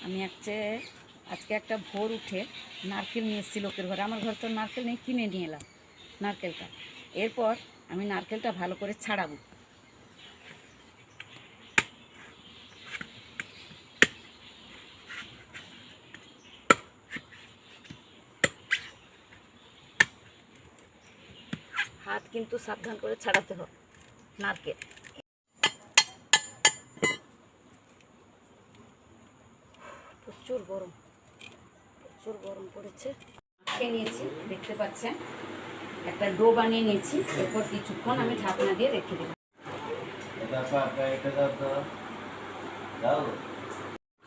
আমি আজকে একটা ভোর উঠে নারকেল নিয়ে এসেছি লোকের ঘরে। আমার ঘর তো নারকেল নেই, কিনে নিয়ে এলাম নারকেলটা। এরপর আমি নারকেলটা ভালো করে ছাড়াবো। হাত কিন্তু সাবধান করে ছাড়াতে হবে নারকেল। প্রচুর গরম পড়েছে। খেয়ে নিয়েছি, দেখতে পাচ্ছেন একটা ডো বানিয়ে নিয়েছি। এরপর কিছুক্ষণ আমি ঢাকনা দিয়ে রেখে দেবো।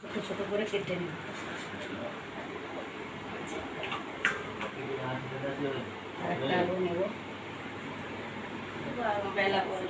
ছোটো ছোটো করে কেটে নেব। আর একটা আলু নেব। বেলা করে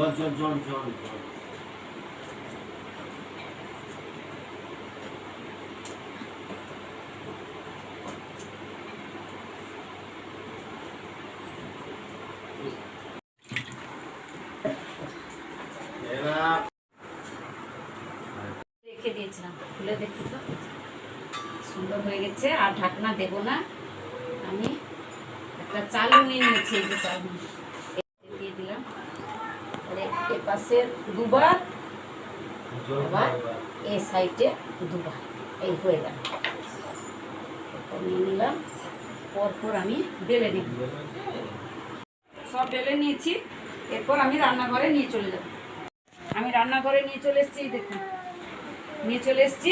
জল রেখে দিয়েছিলাম, খুলে দেখি তো সুন্দর হয়ে গেছে। আর ঢাকনা দেব না, আমি একটা চালু নিয়ে নিয়েছি। এই যে চালু দিয়ে দিলাম, এ পাশে দুবার, আবার এ সাইডে দুবার, এই হয়ে গেল। নিয়ে নিলাম, পরপর আমি বেলে নিব। সব বেলে নিয়েছি, এরপর আমি রান্নাঘরে নিয়ে চলে যাব। আমি রান্নাঘরে নিয়ে চলে এসেছি, দেখুন নিয়ে চলে এসেছি।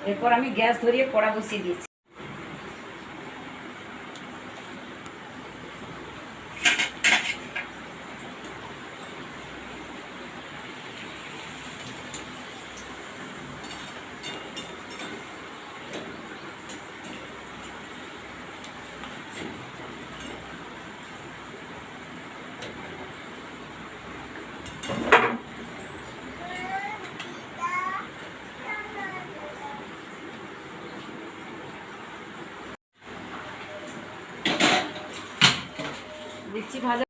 এরপর আমি গ্যাস ধরিয়ে কড়া বসিয়ে দিয়েছি। লুচি ভাজা